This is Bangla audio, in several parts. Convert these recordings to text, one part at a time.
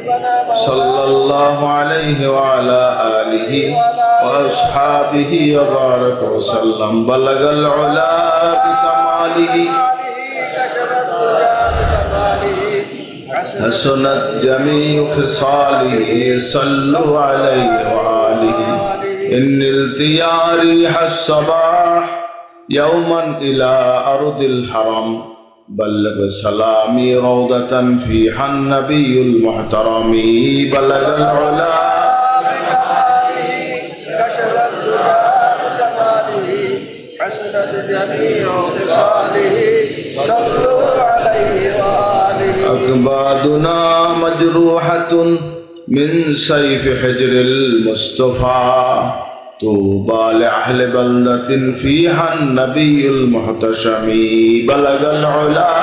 صلى الله عليه وعلى آله وأصحابه وبارك وسلم بلغ العلا بكماله حسنت جميع خصاله صلوا عليه وآله إن التيا ريح الصباح يوما إلى أرض الحرم بلغ سلامي روضة فيها النبي المحترم بلغ العلا كشف الدجى بجماله حسنت جميع خصاله صلوا عليه وآله أكبادنا مجروحة من سيف حجر المصطفى طوبى لأهل بلدة فيها النبي المحتشم بلغ العلا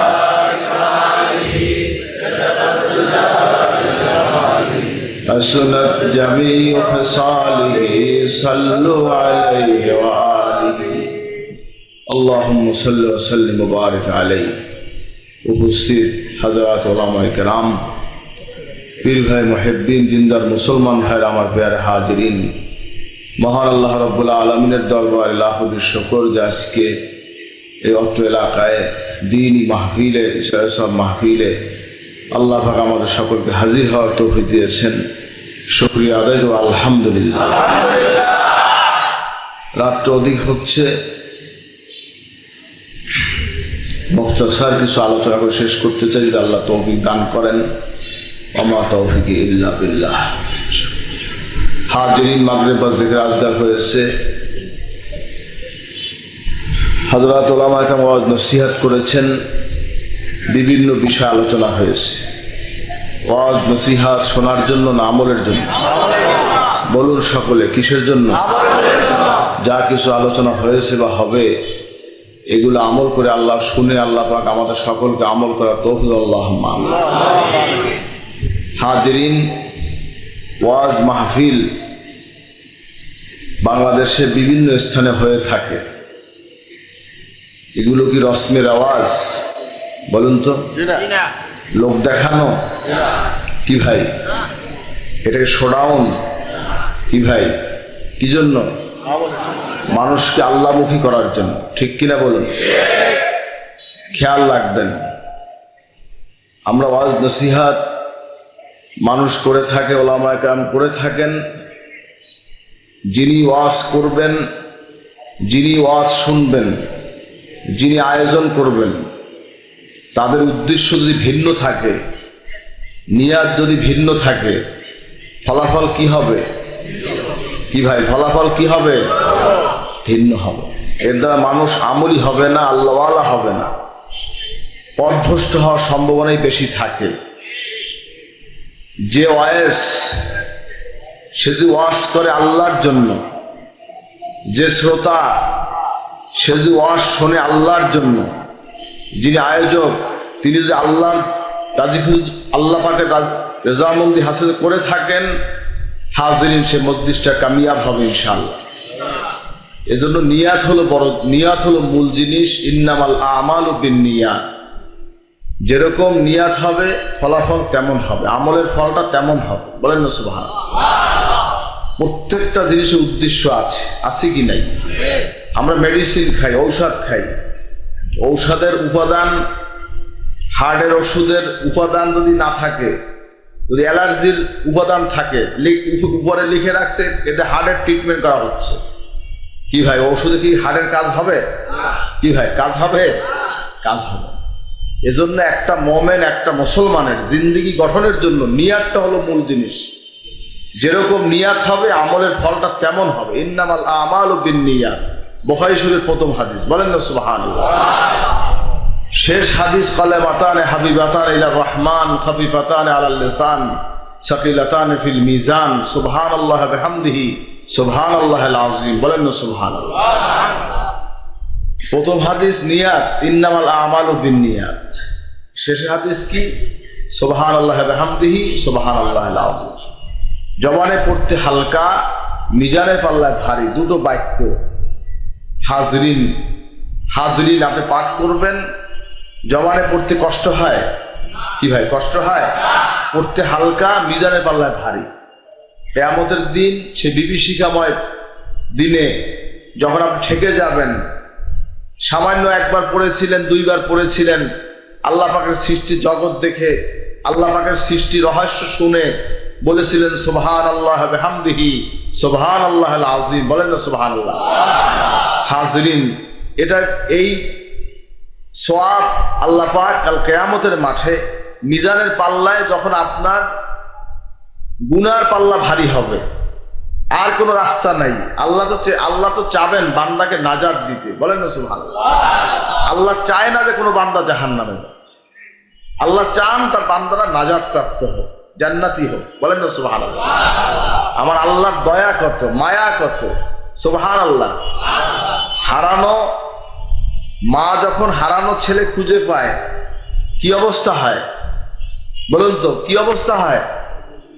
حسنت جميع خصاله صلوا عليه وآله اللهم صل وسلم وبارك عليه উপস্থিত হযরত উলামায়ে কেরাম, পীর ভাই, মুহিব্বিন, দিনদার মুসলমান ভাইরা, আমার প্যারে হাজিরিন, মহান আল্লাহ রাব্বুল আলামিনের দরবারে লাখ কোটি শুকর যে আজকে এই অত্র এলাকায় দ্বীনি মাহফিলে, সব মাহফিলে আল্লাহ পাক আমাদের সকলকে হাজির হওয়ার তৌফিক দিয়েছেন। শুকরিয়া আদায় করব আলহামদুলিল্লাহ। রাত অধিক হচ্ছে, মুখতাসার কিছু আলোচনা করে শেষ করতে চাই, যদি আল্লাহ তৌফিক দান করেন। ওমা তৌফিক ইল্লা বিল্লাহ। হাজিরিন, মাগরিব বা জিকির আজগার হয়েছে, হযরত উলামায়ে কেরাম ওয়াজ নসিহত করেছেন, বিভিন্ন বিষয় আলোচনা হয়েছে। ওয়াজ নসিহত শোনার জন্য না আমলের জন্য? বলুন সকলে, কিসের জন্য? যা কিছু আলোচনা হয়েছে বা হবে, এগুলো আমল করে আল্লাহ শুনে আল্লাহ পাক আমাদের সকলকে আমল করার তৌফিক আল্লাহুম্মা আমিন। হাজিরিন, ওয়াজ মাহফিল বাংলাদেশে বিভিন্ন স্থানে হয়ে থাকে। এগুলো কি রসমের আওয়াজ? বলুন তো, লোক দেখানো কি ভাই? এটাকে শোডাউন কি ভাই? কি জন্য? মানুষকে আল্লাহমুখী করার জন্য, ঠিক কিনা বলুন? খেয়াল রাখবেন, আমরা ওয়াজ নসিহত মানুষ করে থাকে, উলামায়ে কেরাম করে থাকেন। যিনি ওয়াজ করবেন, যিনি ওয়াজ শুনবেন, যিনি আয়োজন করবেন, তাদের উদ্দেশ্য যদি ভিন্ন থাকে, নিয়াত যদি ভিন্ন থাকে, ফলাফল কি হবে? কি ভাই, ফলাফল কি হবে? ভিন্ন হবে। এর দ্বারা মানুষ আমলি হবে না, আল্লাহওয়ালা হবে না, পথভ্রষ্ট হওয়ার সম্ভাবনাই বেশি থাকে। যে ওয়াজ, সে যদি ওয়াজ করে আল্লাহর জন্য, যে শ্রোতা সে যদি ওয়াজ শোনে আল্লাহর জন্য, যিনি আয়োজক তিনি যদি আল্লাহর রাজি খুশি, আল্লাহ পাকের রেজামন্দি হাসিল করে থাকেন, হাজিরিন, সে মজলিসটা কামিয়াব হবে ইনশাআল্লাহ। এজন্য নিয়াত হলো বড়, নিয়াত হলো মূল জিনিস। ইন্নামাল আমালু বিন্নিয়াত, যেরকম নিয়াত হবে ফলাফল তেমন হবে, আমলের ফলটা তেমন হবে। বলেন না সুবহানাল্লাহ। প্রত্যেকটা জিনিসের উদ্দেশ্য আছে কি নাই? আমরা মেডিসিন খাই, ঔষধ খাই, ঔষধের উপাদান, হার্টের ওষুধের উপাদান যদি না থাকে, যদি অ্যালার্জির উপাদান থাকে, উপরে লিখে রাখছে এতে হার্টের ট্রিটমেন্ট করা হচ্ছে, কি ভাই ঔষধে কি হার্টের কাজ হবে? কি ভাই, কাজ হবে? কাজ হবে। এজন্য একটা মোমেন, একটা মুসলমানের জিন্দেগি গঠনের জন্য নিয়াতটা হলো মূল জিনিস। যেরকম নিয়াত হবে আমলের ফলটা তেমন হবে। ইন্নামাল আমালু বিন্নিয়াত, বুখারী শরীফের প্রথম হাদিস। বলেন না সুবহানাল্লাহ। শেষ হাদিস, কালেমাতানে হাবিবাতান ইলার রহমান খাফিফাতান আলাল লিসান সাকিলাতান ফিল মিজান সুবহানাল্লাহ বিহামদিহি সুবহানাল্লাহিল আযীম। বলেন না সুবহানাল্লাহ। প্রথম হাদিস নিয়াত, ইন্নামাল আমালু বিন্নিয়াত। শেষ হাদিস কি? সুবহানাল্লাহ বিহামদিহি সুবহানাল্লাহিল আযীম। জবানে পড়তে হালকা, মিজানের পাল্লায় ভারী, দুটো বাক্য। হাজরিন, হাজরিন আপনি পাঠ করবেন, জবানে পড়তে কষ্ট হয়? কি ভাই, কষ্ট হয়? করতে হালকা, মিজানের পাল্লায় ভারী। কিয়ামতের দিন সে বিভীষিকাময় দিনে যখন আপনি ঠেকে যাবেন, সামান্য একবার পড়েছিলেন, দুইবার পড়েছিলেন, আল্লাহ পাকের সৃষ্টি জগৎ দেখে, আল্লাহ পাকের সৃষ্টি রহস্য শুনে বলেছিলেন সুবহানাল্লাহ ওয়া বিহামদিহি সুবহানাল্লাহিল আযীম, বলেন না সুবহানাল্লাহ। হাজরিন, এটা এই সওয়াব আল্লাহ পাক কাল কিয়ামতের মাঠে মিজানের পাল্লায় যখন আপনার গুনার পাল্লা ভারী হবে, আর কোনো রাস্তা নাই। আল্লাহ তো চাবেন বান্দাকে নাজাত দিতে, বলেন না সুবহানাল্লাহ। আল্লাহ চায় না যে কোনো বান্দা জাহান্নামে যাবে, আল্লাহ চান তার বান্দারা নাজাত প্রাপ্ত হোক, জান্নাতি হোক, বলেন না সুবহানাল্লাহ। আমার আল্লাহর দয়া কত, মায়া কত, সুবহানাল্লাহ। হারানো মা যখন হারানো ছেলে খুঁজে পায় কি অবস্থা হয় বলুন তো, কি অবস্থা হয়?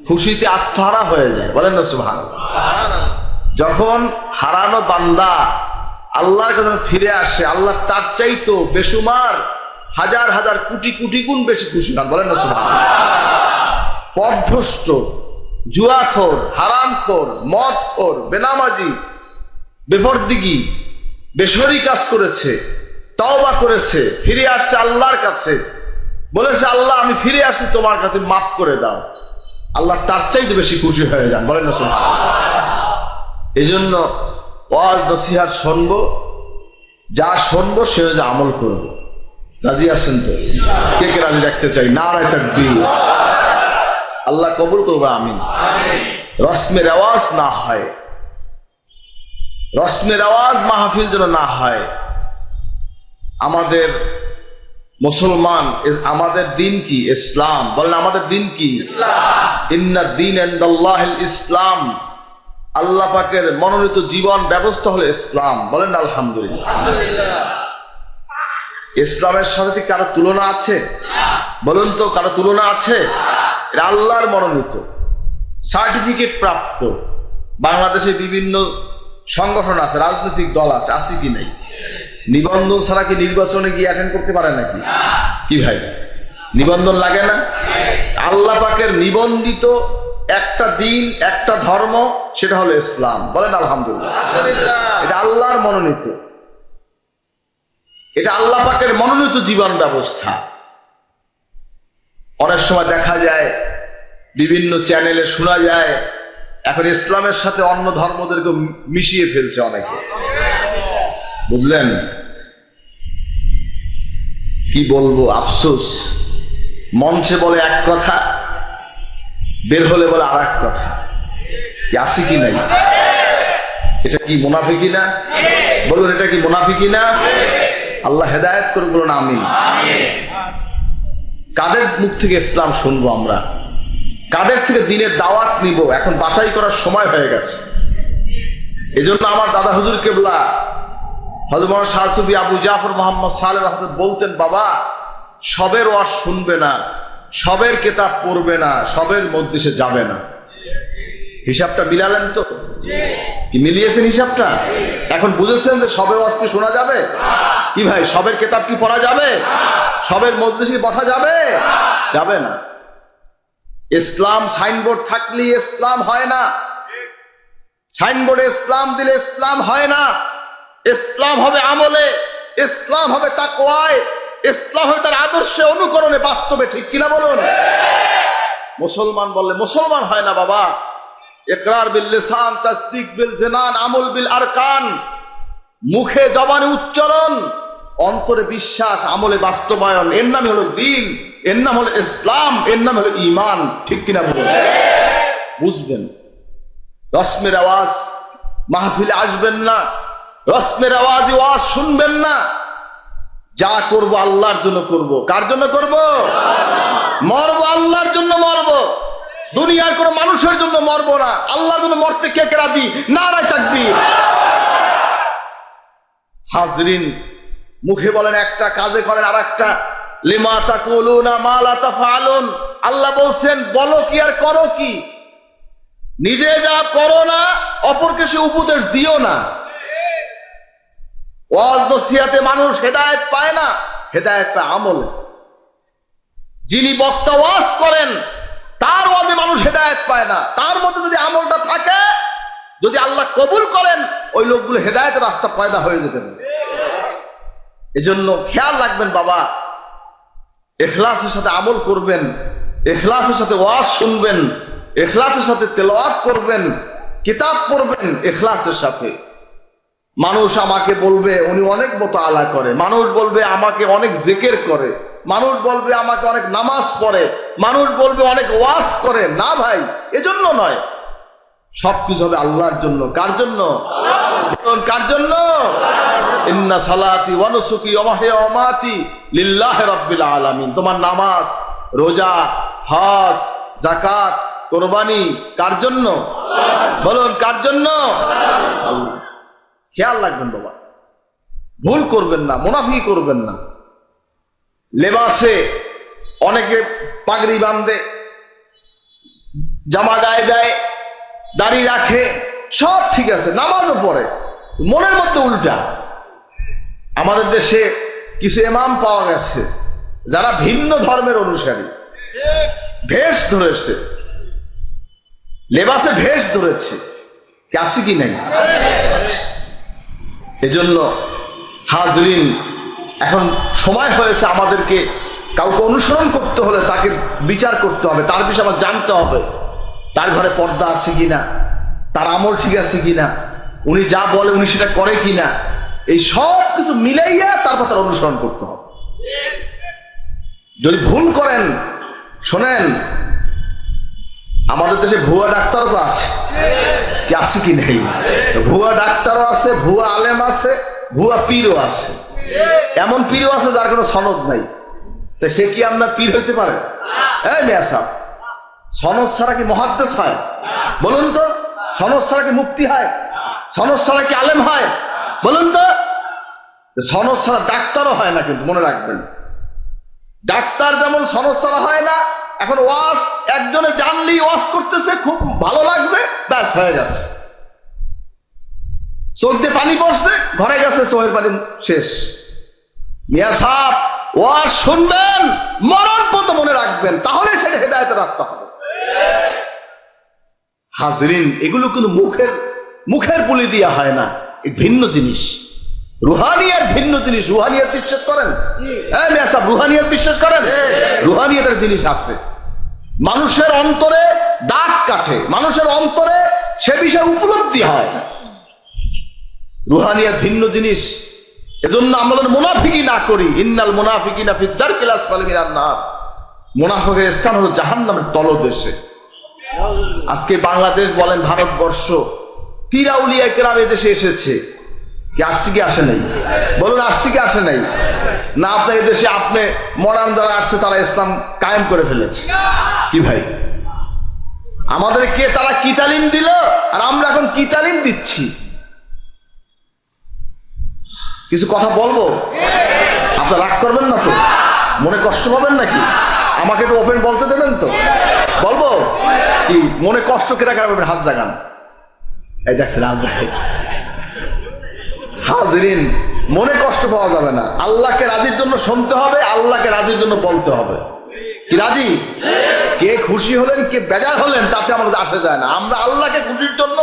খুশিতে আত্মহারা হয়ে যায়, বলেন না সুবহানাল্লাহ। যখন হারানো বান্দা আল্লাহর কাছে ফিরে আসে, আল্লাহ তার চাইতো বেশুমার হাজার হাজার কোটি কোটি গুণ বেশি খুশি হন, বলেন না সুবহানাল্লাহ। পথভ্রষ্ট, জুয়াখোর, হারামখোর, মদখোর, বেনামাজি, বেপরদিগি, বেসরি কাজ করেছে, তওবা করেছে, ফিরে আসছে আল্লাহর কাছে, বলেছে আল্লাহ আমি ফিরে আসছি তোমার কাছে, মাফ করে দাও। আল্লাহ তার চাইতে বেশি খুশি হয়ে যান, বলেন না সুবহানাল্লাহ। এই জন্য ওয়াজ নসিহত শুনবো, যা শুনবো সে যে আমল করবো। রাজি আছেন তো? কে কে রাজি দেখতে চাই? নারায়ে তাকবীর। আল্লাহ কবুল করবে, আমিন। রসমের আওয়াজ না হয়, রসমের আওয়াজ মাহফিল যেন না হয়। আমাদের মুসলমান, আমাদের দিন কি? ইসলাম। বলেন আমাদের দিন কি? ইন্না দ্বীন ইনদাল্লাহিল ইসলাম। আল্লাহ পাকের মনোনীত জীবন ব্যবস্থা হলো ইসলাম, বলেন আলহামদুলিল্লাহ। ইসলামের সাথে কারো তুলনা আছে? বলুন তো, কারো তুলনা আছে? এটা আল্লাহর মনোনীত, সার্টিফিকেট প্রাপ্ত। বাংলাদেশে বিভিন্ন সংগঠন আছে, রাজনৈতিক দল আছে, আছে কি নাই? নিবন্ধন ছাড়া কি নির্বাচনে গিয়ে অ্যাটেন্ড করতে পারে নাকি? কি ভাই, নিবন্ধন লাগে না? আল্লাহ পাকের নিবন্ধিত একটা দিন, একটা ধর্ম, সেটা হলো ইসলাম, বলেন আলহামদুলিল্লাহ। এটা আল্লাহর মনোনীত, এটা আল্লাহ পাকের মনোনীত জীবন ব্যবস্থা। অনেক সময় দেখা যায়, বিভিন্ন চ্যানেলে শোনা যায়, এখন ইসলামের সাথে অন্য ধর্মদেরকে মিশিয়ে ফেলছে অনেকে, বুঝলেন? কি বলবো, আফসোস। মঞ্চে বলে এক কথা, বের হলে বলে আর এক কথা। আসি কি নাই? এটা কি মুনাফিকি না? বলুন, এটা কি মুনাফিকি না? আল্লাহ হেদায়েত করে, বলুন আমিন। কাদের মুখ থেকে ইসলাম শুনবো আমরা? কাদের থেকে দিনের দাওয়াত নিব? এখন বাছাই করার সময় হয়ে গেছে। এজন্য আমার দাদা হুজুর কেবলা হযরত মাওলানা শাহ সুফি আবু জাফর মুহাম্মদ সালেহ রাহমাতুল্লাহ বলতেন, বাবা সবের ওয়াজ শুনবে না, সবের কিতাব পড়বে না, সবের মধ্যে সে যাবে না। হিসাবটা মিলালেন তো? কি মিলিয়েছেন হিসাবটা? এখন বুঝেছেন যে সবের ওয়াজ কি শোনা যাবে? কি ভাই, সবের কিতাব কি পড়া যাবে? সবের মধ্যে কি বসা যাবে? যাবে না। ইসলাম সাইনবোর্ড থাকলে ইসলাম হয় না, সাইনবোর্ডে ইসলাম দিলে ইসলাম হয় না। ইসলাম হবে আমলে, ইসলাম হবে তাকওয়ায়, ইসলাম হবে তার আদর্শে অনুকরণে, বাস্তবে, ঠিক কিনা বলুন? মুসলমান বললে মুসলমান হয় না বাবা। ইকরার বিল লিসান, তাসদীক বিল জানান, আমল বিল আরকান। মুখে জবানে উচ্চারণ, অন্তরে বিশ্বাস, আমলে বাস্তবায়ন, এর নাম হলো দ্বীন, এর নাম হলো ইসলাম, এর নাম হলো ঈমান, ঠিক কিনা বলুন? বুঝবেন। রসমের আওয়াজ মাহফিলে আসবেন না, রসমের আওয়াজে ওয়াজ শুনবেন না। যা করব আল্লাহর জন্য করব। কার জন্য করব? মরবো আল্লাহর জন্য মরব, দুনিয়ার কোন মানুষের জন্য মরবো না। আল্লাহর জন্য মরতে কে কে রাজি? নারায়ে তাকবীর। হাজরিন, মুখে বলেন একটা, কাজে করেন আর একটা। লিমা তাকুলুনা মা লা তাফআলুন। আল্লাহ বলছেন বলো কি আর করো কি। নিজে যা করো না, অপরকে সে উপদেশ দিও না। ওয়াজ নসিহতে মানুষ হেদায়েত পায় না, হেদায়েত পায় আমলে। যিনি বক্তা ওয়াজ করেন, তার ওয়াজে মানুষ হেদায়েত পায় না। তার মধ্যে যদি আমলটা থাকে, যদি আল্লাহ কবুল করেন, ওই লোকগুলো হেদায়েতের রাস্তা পয়দা হয়ে যেতে পারে। এজন্য খেয়াল রাখবেন বাবা, ইখলাসের সাথে আমল করবেন, ইখলাসের সাথে ওয়াজ শুনবেন, ইখলাসের সাথে তেলাওয়াত করবেন, কিতাব পড়বেন ইখলাসের সাথে। মানুষ আমাকে বলবে উনি অনেক মুতাআলা করে, মানুষ বলবে আমাকে অনেক জিকির করে, মানুষ বলবে আমাকে অনেক নামাজ পড়ে, মানুষ বলবে অনেক ওয়াজ করে। না ভাই, এজন্য নয়, সবকিছু হবে আল্লাহর জন্য। কার জন্য? কার জন্য? ইন্না সালাতি ওয়া নুসুকি ওয়া মাহইয়া ওয়া মামাতি লিল্লাহি রাব্বিল আলামিন। তোমার নামাজ, রোজা, হজ, যাকাত, কুরবানি কার জন্য? বলুন কার জন্য? আল্লাহ। খেয়াল রাখবেন বাবা, ভুল করবেন না, মুনাফিকি করবেন না। লেবাসে অনেকে পাগড়ি বাঁধে, জামা গায়ে দেয়, দাড়ি রাখে, সব ঠিক আছে, নামাজও পড়ে, মনের মধ্যে উল্টা। আমাদের দেশে কিছু ইমাম পাওয়া গেছে যারা ভিন্ন ধর্মের অনুসারী, ভেষ ধরেছে, লেবাসে ভেষ ধরেছে, কি আছে কি নাই? এজন্য হাজরিন, এখন সময় হয়েছে আমাদেরকে কাউকে অনুসরণ করতে হলে তাকে বিচার করতে হবে, তার বিষয়ে আমার জানতে হবে, তার ঘরে পর্দা আছে কিনা, তার আমল ঠিক আছে কিনা, উনি যা বলে উনি সেটা করে কিনা, এই সব কিছু মিলাইয়া তারপর তার অনুসরণ করতে হবে। যদি ভুল করেন, শোনেন, আমাদের দেশে ভুয়া ডাক্তারও তো আছে, কি আছে কি নেই? ভুয়া ডাক্তারও আছে, ভুয়া আলেম আছে, ভুয়া পীরও আছে। এমন পীরও আছে যার কোনো সনদ নাই, তা সে কি আপনার পীর হইতে পারে? এই মিয়া সাহেব, সনদ ছাড়া কি মুহাদ্দিস হয়? বলুন তো, সনদ ছাড়া কি মুফতি হয়? সনদ ছাড়া কি আলেম হয়? বলুন তো। সনদ ছাড়া ডাক্তারও হয় না, কিন্তু মনে রাখবেন, ডাক্তার যেমন সনদ ছাড়া হয় না। এখন ওয়াজ একজনে জানলি ওয়াজ করতেছে, খুব ভালো লাগছে, ব্যাস হয়ে গেছে, চোখ দিয়ে পানি পড়ছে, ঘরে গেছে, চোখের পানি শেষ। মিয়া সাহেব, ওয়াজ শুনবেন, মরণ পর্যন্ত মনে রাখবেন, তাহলে সেটা হেদায়েতের রাস্তা হবে। হাজরিন, এগুলো কিন্তু মুখের বুলি দিয়া হয় না, ভিন্ন জিনিস। রুহানিয়াত ভিন্ন জিনিস। রুহানিয়াত বিশ্বাস করেন? হ্যাঁ মিয়া সাহেব, রুহানিয়াত বিশ্বাস করেন? রুহানিয়াতের জিনিস আছে, মানুষের অন্তরে দাগ কাটে, মানুষের অন্তরে সে বিষয়ে উপলব্ধি হয়। রুহানিয়াত ভিন্ন জিনিস। এজন্য আমাদের মুনাফিকি না করি। ইন্নাল মুনাফিকিনা ফি দারকিল আসফালি মিনান নার। মুনাফিকের স্থান হলো জাহান্নামের তলদেশে। আজকে বাংলাদেশ বলেন, ভারতবর্ষ, পীর আউলিয়া কেরাম এদেশে এসেছে, কি আসছে কি আসে নাই? বলুন আসছে কি আসে নাই? না, আপনার এদেশে আপনি মডার্ন যারা আসছে তারা ইসলাম কায়েম করে ফেলেছে। কি ভাই, আমাদেরকে তারা কি তালিম দিল, আর আমরা এখন কি তালিম দিচ্ছি? কিছু কথা বলবো, আপনার রাগ করবেন না তো? মনে কষ্ট পাবেন নাকি? আমাকে একটু ওপেন বলতে দেবেন তো? বলবো কি? মনে কষ্ট কেটে কাটবেন, হাত জাগান। এই দেখছেন, হাত জাগাই। হাজরিন, মনে কষ্ট পাওয়া যাবে না। আল্লাহকে রাজির জন্য শুনতে হবে, আল্লাহকে রাজির জন্য বলতে হবে। কি রাজি? কে খুশি হলেন, কে বেজার হলেন, তাতে আমাদের আসে যায় না। আমরা আল্লাহকে খুশির জন্য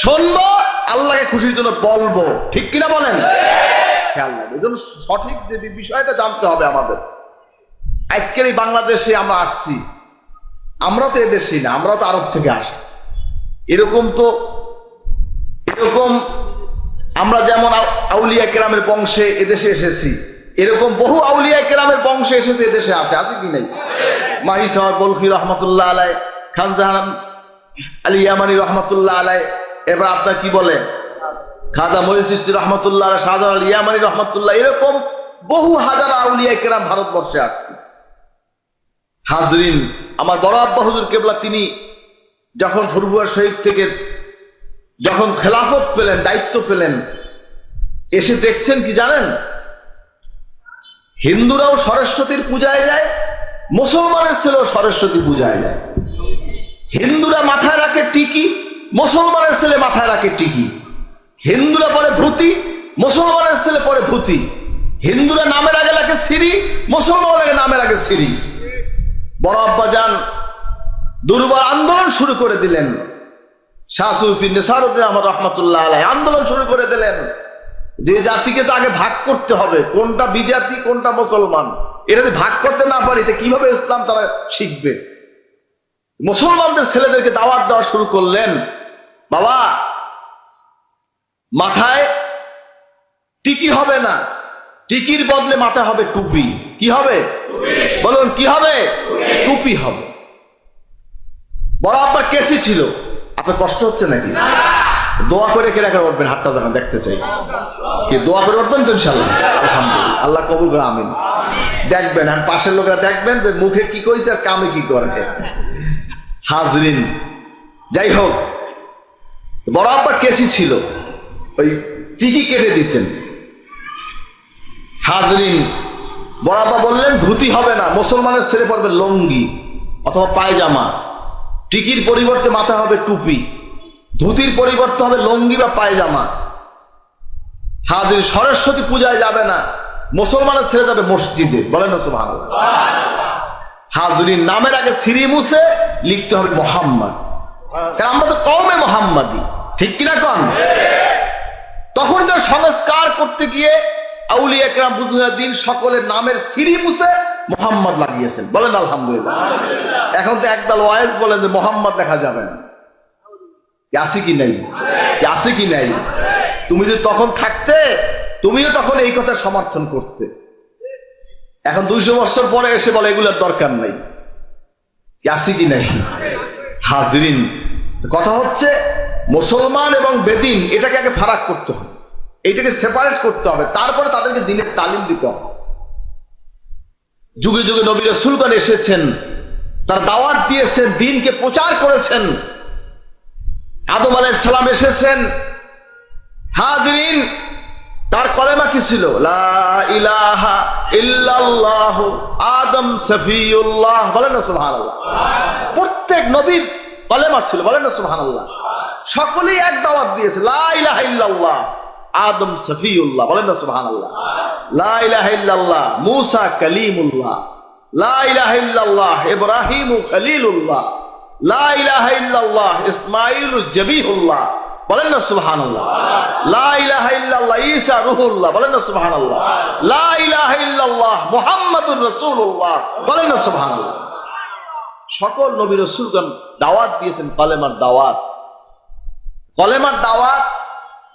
শুনবো, আল্লাহকে খুশির জন্য বলবো। ঠিক কিনা বলেন? খেয়াল রাখবেন, এই জন্য সঠিক যে বিষয়টা জানতে হবে আমাদের। আজকের এই বাংলাদেশে আমরা আসছি, আমরা তো এদেশই না, আমরা তো আরব থেকে আসি। এরকম আমরা যেমন আউলিয়া কেরামের বংশে এদেশে এসেছি, এরকম বহু আউলিয়া কেরামের বংশে এসেছে এদেশে আছে কি নাই? মাহি সাহেব বলখি রহমতুল্লাহ আলাই, খান জাহান আলী ইয়ামানি রহমতুল্লাহ আলাই, এবার আপনার কি বলে খাজা মঈন চিশতি রহমতুল্লাহ আলাই, শাহজাহান আলী ইয়ামানি রহমতুল্লাহ, এরকম বহু হাজার আউলিয়া কেরাম ভারতবর্ষে আসছে। হাজরিন, আমার বড় আব্বা হুজুর কেবলা তিনি যখন ফুরফুরা শরীফ থেকে যখন খেলাফত পেলেন, দায়িত্ব পেলেন, এসে দেখছেন কি জানেন? হিন্দুরাও সরস্বতীর পূজায় যায়, মুসলমানের ছেলেও সরস্বতী পূজায় যায়। হিন্দুরা মাথায় রাখে টিকি, মুসলমানের ছেলে মাথায় রাখে টিকি। হিন্দুরা পরে ধুতি, মুসলমানের ছেলে পরে ধুতি। হিন্দুরা নামের আগে লাগে সিরি, মুসলমানের আগে নামের আগে সিরি। বড় আব্বা যান দুর্বার আন্দোলন শুরু করে দিলেন। শাহ সুফি নেসারউদ্দিন আহমদ রহমাতুল্লাহ আলাইহি আন্দোলন শুরু করে দিলেন যে জাতিকে তো আগে ভাগ করতে হবে, কোনটা বিজাতি কোনটা মুসলমান। এটা যদি ভাগ করতে না পারি তো কিভাবে ইসলাম তারা শিখবে। মুসলমানদের ছেলেদেরকে দাওয়াত দেওয়া শুরু করলেন, বাবা মাথায় টিকি হবে না, টিকির বদলে মাথায় হবে টুপি। কি হবে বলুন, কি হবে? টুপি হবে। বড় আপনার কেসি ছিল, আপনার কষ্ট হচ্ছে নাকি? দোয়া করে কে রাখা উঠবেন, হাতটা যখন দেখতে চাই। কি দোয়া করে উঠবেন তো ইনশাল্লাহ? আলহামদুলিল্লাহ, আল্লাহ কবুল করে আমিন। দেখবেন আর পাশের লোকেরা দেখবেন যে মুখে কি কইছে আর কামে কি করে। হাজরিন, যাই হোক, বড় আব্বা কেসি ছিল, ওই টিকি কেটে দিতেন। হাজরিন, বড় আব্বা বললেন ধুতি হবে না, মুসলমানের ছেলে পড়বে লুঙ্গি অথবা পায়জামা। টিকির পরিবর্তে মাথা হবে টুপি, ধুতির পরিবর্তে হবে লুঙ্গি বা পায়জামা। হাজরিন, সরস্বতী পূজায় যাবে না, মুসলমানের ছেলে যাবে মসজিদে। বলেন না সুবহানাল্লাহ। হাজরিন, নামের আগে সিরি মুছে লিখতে হবে মোহাম্মদ, কারণ আমরা তো কওমে মোহাম্মদী, ঠিক কিনা কন? তখনকার সংস্কার করতে গিয়ে আউলিয়া কেরাম বুজুর্গিন সকলের নামের সিরি মুছে মোহাম্মদ লাগিয়েছেন। বলেন আলহামদুলিল্লাহ। এখন তো একদল ওয়াইজ বলেন যে মোহাম্মদ লেখা যাবে না। আসি কি নাই? আসি কি নাই? তুমি যদি তখন থাকতে, তুমিও তখন এই কথা সমর্থন করতে। এখন 200 বছর পরে এসে বলে এগুলোর দরকার নাই। আসি কি নাই? হাজরিন, কথা হচ্ছে মুসলমান এবং বেদিন এটাকে আগে ফারাক করতে হবে, এইটাকে সেপারেট করতে হবে, তারপরে তাদেরকে দিনের তালিম দিতে হবে। যুগে যুগে নবী রাসূলগণ এসেছেন, তার দাওয়াত দিয়েছেন, দ্বীনকে প্রচার করেছেন। আদম আলাইহিস সালাম এসেছেন, হাজরিন, তার কলেমা কি ছিল? লা ইলাহা ইল্লাল্লাহ আদম সফিউল্লাহ। বলেন না সুবহানাল্লাহ। প্রত্যেক নবীর কলেমা ছিল। বলেন না সুবহানাল্লাহ। সকলেই এক দাওয়াত দিয়েছে, লা ইলাহা ইল্লাল্লাহ আদম সফিউল্লাহ। বলেন না সুবহানাল্লাহ। লা ইলাহা ইল্লাল্লাহ মুসা কালিমুল্লাহ, লা ইলাহা ইল্লাল্লাহ ইব্রাহিম খলিলুল্লাহ, লা ইলাহা ইল্লাল্লাহ ইসমাঈল জবিহুল্লাহ। বলেন না সুবহানাল্লাহ। লা ইলাহা ইল্লাল্লাহ ঈসা রূহুল্লাহ। বলেন না সুবহানাল্লাহ। লা ইলাহা ইল্লাল্লাহ মুহাম্মাদুর রাসূলুল্লাহ। বলেন না সুবহানাল্লাহ। সকল নবী রাসূলগণ দাওয়াত দিয়েছেন, কলেমার দাওয়াত। কলেমার দাওয়াত,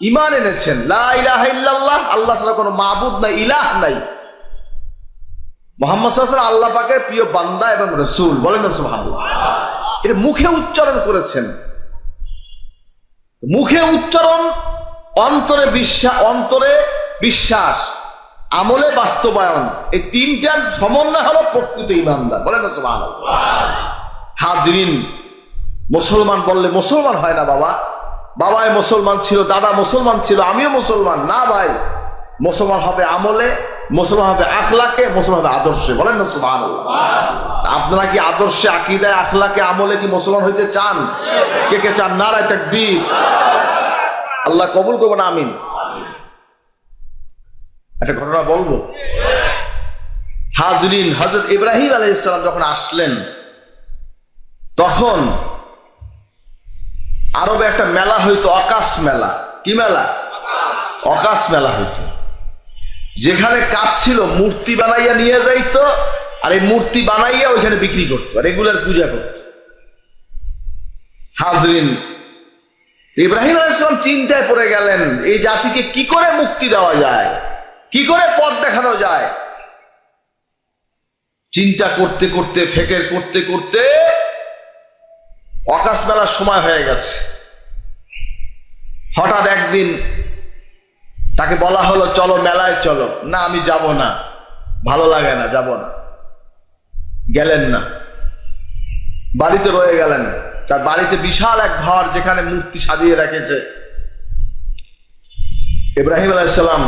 ঈমান এনেছেন, লা ইলাহা ইল্লাল্লাহ, আল্লাহ ছাড়া কোনো মাবুদ নাই, ইলাহ নাই। মুহাম্মদ সাল্লাল্লাহু আলাইহি ওয়াসাল্লাম আল্লাহ পাকের প্রিয় বান্দা এবং রাসূল। বলেন না সুবহানাল্লাহ। এটা মুখে উচ্চারণ করেছেন, মুখে উচ্চারণ, অন্তরে বিশ্বাস, আমলে বাস্তবায়ন, এই তিনটার সমন্বয় হলো প্রকৃত ঈমানদার। বলেন না সুবহানাল্লাহ। হাজরিন, মুসলমান বললে মুসলমান হয় না বাবা। বাবাই মুসলমান ছিল, দাদা মুসলমান ছিল, আমিও মুসলমান না ভাই। মুসলমান হবে আমলে, মুসলমান হবে আখলাকে, মুসলমান হবে আদর্শে। বলেন না সুবহানাল্লাহ। আপনারা কি আদর্শে, আকীদায়, আখলাকে, আমলে কি মুসলমান হইতে চান? কে কে চান? নারায়ে তাকবীর। আল্লাহ কবুল করবেন, আমিন। একটা ঘটনা বলবো। হাজরিন, হযরত ইব্রাহিম আলাইহিস সালাম যখন আসলেন, তখন আরবে একটা মেলা হইতো, অকাশ মেলা। কি মেলা? অকাশ মেলা হইতো, যেখানে কাপ ছিল, মূর্তি বানাইয়া নিয়ে যাইতো, আর এই মূর্তি বানাইয়া ওইখানে বিক্রি করতো, আর রেগুলার পূজা করতো। হাজরিন, ইব্রাহিম আলাইহিস সালাম চিন্তায় পড়ে গেলেন, এই জাতিকে কি করে মুক্তি দেওয়া যায়, কি করে পথ দেখানো যায়। চিন্তা করতে করতে, ফিকির করতে করতে অকাশ মেলার সময় হয়ে গেছে। হঠাৎ একদিন তাকে বলা হলো, চলো মেলায় চলো। না, আমি যাব না, ভালো লাগে না, যাব না। গেলেন না, বাড়িতে রয়ে গেলেন। তার বাড়িতে বিশাল এক ঘর, যেখানে মূর্তি সাজিয়ে রেখেছে। ইব্রাহিম আলাইহিস সালাম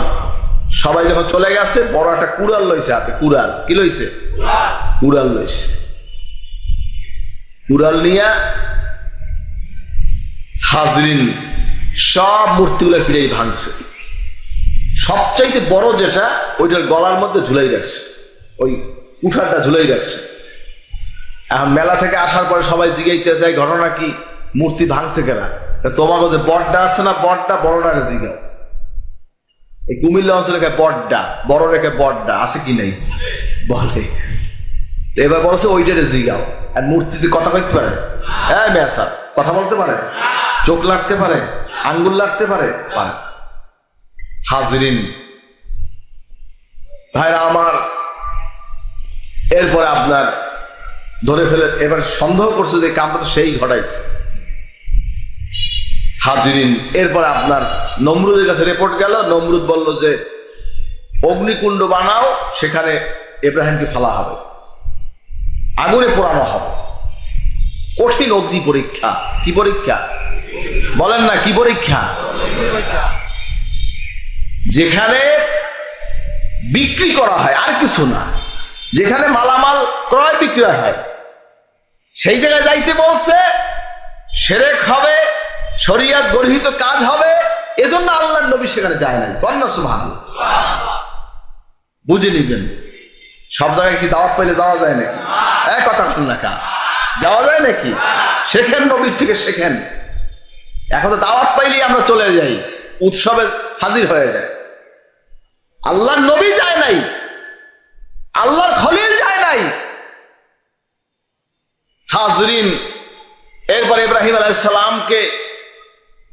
সবাই যখন চলে গেছে, বড় একটা কুড়াল লইছে হাতে। কুড়াল কি লইছে? কুড়াল লইছে। কুড়াল নিয়া হাজরিন সব মূর্তিগুলো পিড়াই ভাঙছে। সবচাইতে বড় যেটা, ওইটার গলার মধ্যে ঝুলাই রাখছে, ওই উঠারটা ঝুলাই রাখছে। এখন মেলা থেকে আসার পরে সবাই জিগাইতে যায় ঘটনা কি, মূর্তি ভাঙছে কেনা? তোমাকে যে বড্ডা আছে না, বড্ডা বড়টা জিগাও। এই কুমিল্লা অঞ্চলে বড্ডা, বড় রেখে বড্ডা আছে কি নাই বলে। এবার বলছে ওইটারে জিগাও। আর মূর্তিতে কথা কইতে পারে? হ্যাঁ মেয়া স্যার, কথা বলতে পারে, চোখ লাগতে পারে, আঙ্গুল লাগতে পারে? পারে। হাজরিন ভাইরা আমার, এরপরে আপনার ধরে ফেলে এবার সন্দেহ করছে যে কামটা তো সেই ঘটাইছে। হাজরিন এরপরে আপনার নমরুদের কাছে রিপোর্ট গেল। নমরুদ বলল যে অগ্নিকুণ্ড বানাও, সেখানে ইব্রাহিমকে ফেলা হবে, আগুনে পোড়ানো হবে। কঠিন অগ্নি পরীক্ষা। কি পরীক্ষা বলেন না? কি পরীক্ষা? যেখানে বিক্রি করা হয়, আর কিছু না, যেখানে মালামাল ক্রয় বিক্রয় হয়, সেই জায়গায় যাইতে বলছে। শিরক হবে, শরিয়ত গর্হিত কাজ হবে, এজন্য আল্লাহর নবী সেখানে যায় নাই। কন্যা সুবহানাল্লাহ। বুঝে নিবেন, সব জায়গায় কি দাওয়াত পাইলে যাওয়া যায় নাকি? এক কথা না, কা যাওয়া যায় নাকি? শেখেন, নবীর থেকে শেখেন। এখন তো দাওয়াত পাইলেই আমরা চলে যাই, উৎসবে হাজির হয়ে যায়। আল্লাহর নবী যায় নাই, আল্লাহর খলিল যায় নাই। হাজরিন এরপর ইব্রাহিম আলাইহিস সালামকে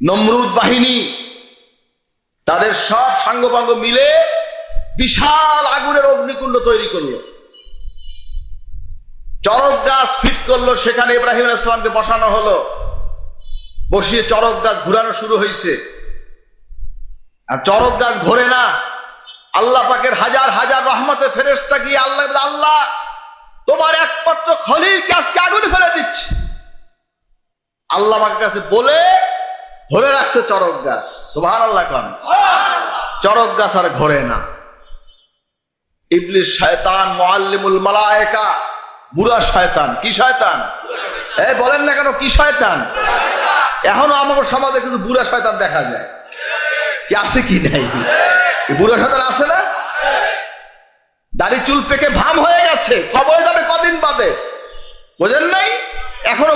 নমরুদ বাহিনী তাদের সব সাঙ্গপাঙ্গ মিলে বিশাল আগুনের অগ্নিকুণ্ড তৈরি করলো, চরক গাছ ফিট করলো, সেখানে ইব্রাহিম আলাইহিস সালামকে বসানো হলো। বসিয়ে চরক গাছ ঘুরানো শুরু হয়েছে। আর চরক গাছ ঘোরে না, আল্লাহ পাকের হাজার হাজার রহমতে ফেরেশতা গিয়ে আল্লাহ তোমার একমাত্র খলিলকে আজকে আগুনে ফেলে দিচ্ছে। আল্লাহ পাকের কাছে বলে ধরে রাখছে চরক গাছ। সুবহানাল্লাহ কোন? চরক গাছ আর ঘোরে না। ইবলিস শয়তান, মুআল্লিমুল মালায়েকা, বুড়া শয়তান। কি শয়তান? এই বলেন না কেন কি শয়তান? এখনো আমাদের সমাজে কিছু বুড়া শয়তান দেখা যায়। কি আছে কি নাই? বুড়া শয়তান আছে না? দাড়ি চুল পেকে ভাম হয়ে গেছে, কবরে যাবে কদিন বাদে, বোঝেন নাই? এখনো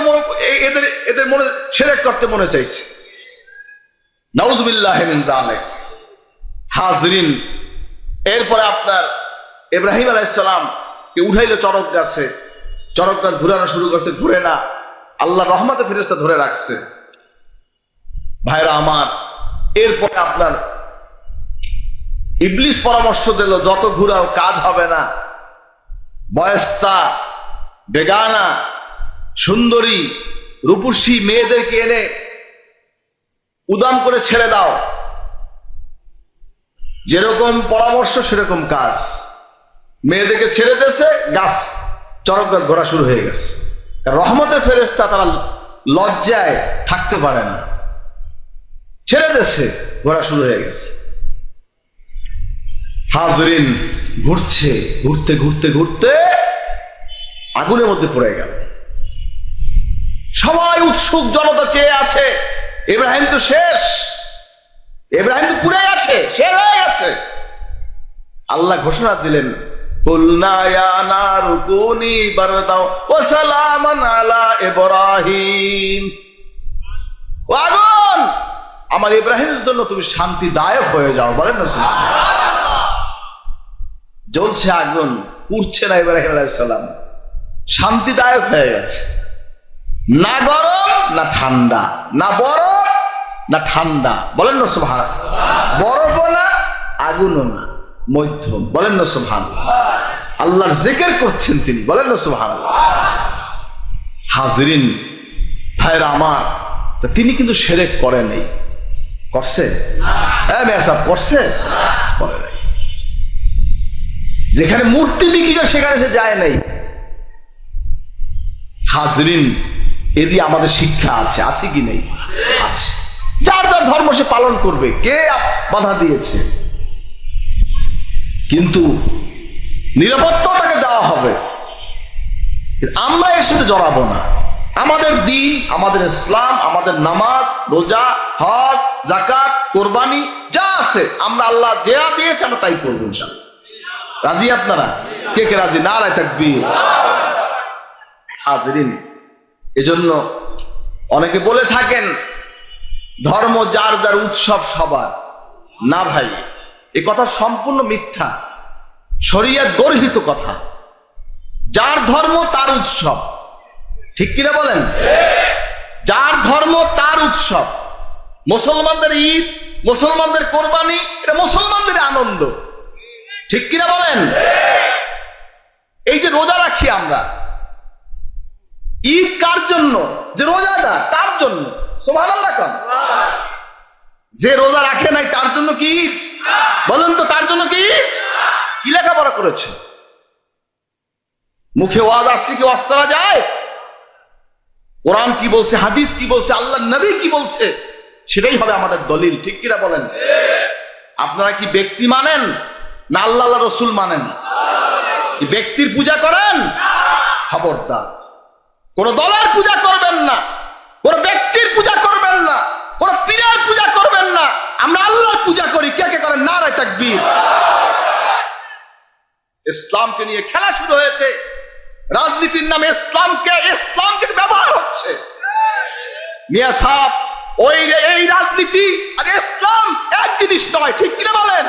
এদের মনে শিরক করতে মনে চাইছে। নাউযুবিল্লাহি মিন যালিক। হাজরিন এরপরে আপনার ইব্রাহিম আলাইহিস সালাম কে উঠাইলো চরক গাছে। চরক গাছ ঘুরানো শুরু করছে, ঘুরে না। আল্লাহ রহমতে ফেরেশতা ধরে রাখছে। ভাইরা আমার, এরপরে আপনার ইবলিস পরামর্শ দিল যত ঘুরাও কাজ হবে না, বয়স্তা, বেগানা, সুন্দরী, রূপসী মেয়েদেরকে এনে উদাম করে ছেড়ে দাও। যেরকম পরামর্শ সেরকম কাজ। মেয়েদেরকে ছেড়ে দিয়েছে, গাছ চরক গাছ ঘোরা শুরু হয়ে গেছে। রহমতের ফেরেশতা তারা লজ্জায় থাকতে পারে না, ছেড়ে দিয়েছে, ঘোরা শুরু হয়ে গেছে। হাজরিন ঘুরছে, ঘুরতে ঘুরতে ঘুরতে আগুনের মধ্যে পড়ে গেল। সবাই উৎসুক, জনতা চেয়ে আছে, ইব্রাহিম তো শেষ, ইব্রাহিম তো পুড়ে গেছে, শেষ হয়ে গেছে। আল্লাহ ঘোষণা দিলেন, কুলনা ইয়া নারু কুনি বারদাও ওয়া সালামান আলা ইব্রাহিম। ও আগুন, আমার ইব্রাহিমের জন্য তুমি শান্তিদায়ক হয়ে যাও। বলেন না সুবহানাল্লাহ। জ্বলছে আগুন, পুড়ছে না ইব্রাহিম আলাইহিস সালাম, শান্তিদায়ক হয়ে গেছে। না গরম না ঠান্ডা, না বরফ না ঠান্ডা। বলেন না সুবহানাল্লাহ। বরফও না, আগুনও না, মধ্যম। বলেন না সুবহানাল্লাহ। আল্লাহর জিকির করছেন তিনি। বলেন না সুবহানাল্লাহ। হাজরিন ভাইরা আমার, তিনি কিন্তু শিরক করে নাই। করছে? হ্যাঁ মেসাব করছে? করে নাই। যেখানে মূর্তি বিক্রি করে সেখানে সে যায় নাই। হাজরিন এদি আমাদের শিক্ষা আছে, আছে কি নেই? আছে। যার যার ধর্ম সে পালন করবে, কে বাধা দিয়েছে? কিন্তু নিরাপত্তা তাকে দেওয়া হবে। আমরা এর সাথে জড়াবো না। আমাদের দিন, আমাদের ইসলাম, আমাদের নামাজ, রোজা, হজ, যাকাত, কোরবানি যা আছে, আমরা আল্লাহ যা দিয়েছে আমরা তাই করবো ইনশাআল্লাহ। রাজি আপনারা? কে কে রাজি? নারায়ে তাকবীর। হাজরিন, এজন্য অনেকে বলে থাকেন ধর্ম যার যার, উৎসব সবার। না ভাই, এ কথা সম্পূর্ণ মিথ্যা, শরীয়ত গর্হিত কথা। যার ধর্ম তার উৎসব, ঠিক কিনা বলেন? যার ধর্ম তার উৎসব। মুসলমানদের ঈদ, মুসলমানদের কোরবানি, এটা মুসলমানদের আনন্দ, ঠিক কিনা বলেন? এই যে রোজা রাখি আমরা, ঈদ কার জন্য? যে রোজাদার তার জন্য। সুবহানাল্লাহ কোন? যে রোজা রাখে নাই তার জন্য কি ঈদ? বলেন তো, তার জন্য কি ঈদ? কি লেখাপড়া করেছে? মুখে ওয়াজ আসছে কি ওয়াজ করা যায়? কোরআন কি বলছে, হাদিস কি বলছে, আল্লাহর নবী কি বলছে, সেটাই হবে আমাদের দলিল, ঠিক কিনা বলেন? আপনারা কি ব্যক্তি মানেন না আল্লাহ রসুল মানেন? কি ব্যক্তির পূজা করেন? খবরদার, কোন দলের পূজা করবেন না, কোন ব্যক্তির পূজা করবেন না, কোন পীরের পূজা করবেন না। আমরা আল্লাহর পূজা করি। কে কে করেন? নারায়ে তাকবীর। ইসলামকে নিয়ে খেলা শুরু হয়েছে, রাজনীতির নামে ইসলামকে ব্যবহার হচ্ছে। মিয়া সাহেব, এই রাজনীতি আর ইসলাম এক জিনিস নয়, ঠিক কিনা বলেন?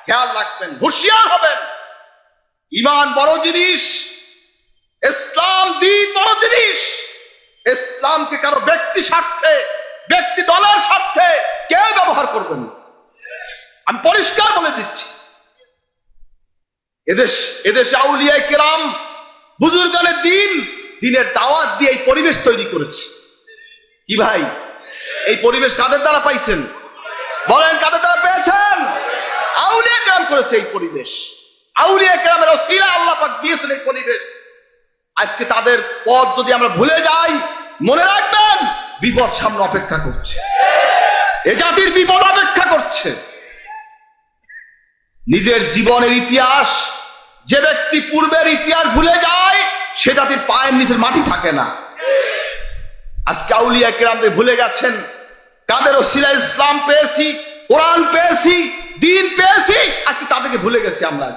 খেয়াল রাখবেন, হুঁশিয়ার হবেন। ঈমান বড় জিনিস, ইসলাম দ্বীন বড় জিনিস। ইসলামকে কারো ব্যক্তি স্বার্থে, ব্যক্তি দলের স্বার্থে কেউ ব্যবহার করবেন না। আমি পরিষ্কার বলে দিচ্ছি, এদেশে আউলিয়ায়ে কেরাম, বুজুর্গানে দিনের দাওয়াত দিয়ে এই পরিবেশ তৈরি করেছে। কি ভাই, এই পরিবেশ কাদের দ্বারা পাইছেন? বলেন, কাদের দ্বারা পেয়েছেন? আউলিয়ায়ে কেরাম করেছে এই পরিবেশ। আউলিয়ায়ে কেরামের ওসিলায় আল্লাহ পাক দিয়েছেন এই পরিবেশ। আজকে তাদের পথ যদি আমরা ভুলে যাই, মনে রাখবেন বিপদ সামনে অপেক্ষা করছে, এ জাতির বিপদ অপেক্ষা করছে। নিজের জীবনের ইতিহাস, যে ব্যক্তি পূর্বের ইতিহাস ভুলে যায়, সে জাতির পায়ের নিচের মাটি থাকে না। আজকে আউলিয়া কেরামদের ভুলে গেছেন, কাদের ওসিলায় ইসলাম পেয়েছি, কোরআন পেয়েছি, দ্বীন পেয়েছি, আজকে তাদেরকে ভুলে গেছি আমরা।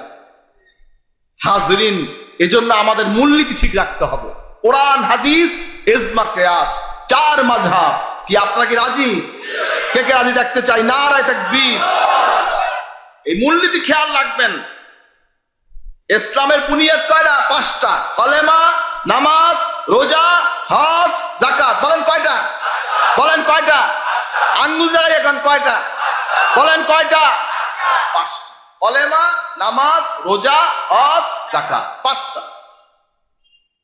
হাজরিন, এজন্য আমাদের মূলনীতি ঠিক রাখতে হবে। কোরআন, হাদিস, ইজমা, কিয়াস, চার মাযহাব। কি আপনারা কি রাজি? কে কে রাজি দেখতে চাই? নারায়ে তাকবীর। এই মূলনীতি খেয়াল রাখবেন। ইসলামের বুনিয়াদ কয়টা? 5টা। কলেমা, নামাজ, রোজা, হজ, যাকাত। বলেন কয়টা? বলেন কয়টা? আঙ্গুল দেখাই এখন, কয়টা? বলেন কয়টা? 5টা। কলেমা, নামাজ, রোজা, হজ, যাকাত, 5টা।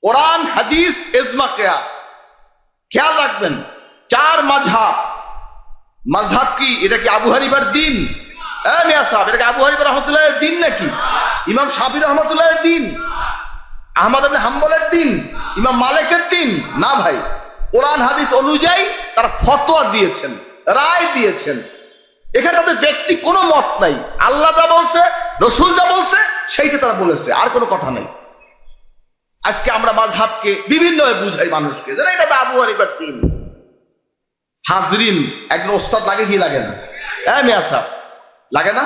কোরআন, হাদিস, ইজমা, কিয়াস। খেয়াল রাখবেন, 4 মাযহাব। মাযহাব কি? এটা কি আবু হানিফার দ্বীন? মিয়া সাহেব, এটা কি আবু হানিফা রাহমাতুল্লাহির দ্বীন নাকি? ইমাম শাফিঈ রাহমাতুল্লাহির দ্বীন? আহমদ ইবনে হাম্বলের দ্বীন? ইমাম মালিকের দ্বীন? না ভাই, কোরআন হাদিস অনুযায়ী তারা ফতোয়া দিয়েছেন, রায় দিয়েছেন। এখানে তাদের ব্যক্তি কোনো মত নাই। আল্লাহ যা বলছে, রসুল যা বলছে, সেইটা তারা বলেছে, আর কোনো কথা নেই। আজকে আমরা মাযহাবকে বিভিন্নভাবে বুঝাই মানুষকে, যেন এটা তো আবু হানিফার দ্বীন। হাজরিন, একজন ওস্তাদ লাগে কি লাগে না? মিয়া সাহেব, লাগে না?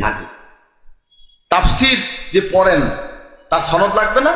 লাগে। তাফসীর যে পড়েন, তার সনদ লাগবে না?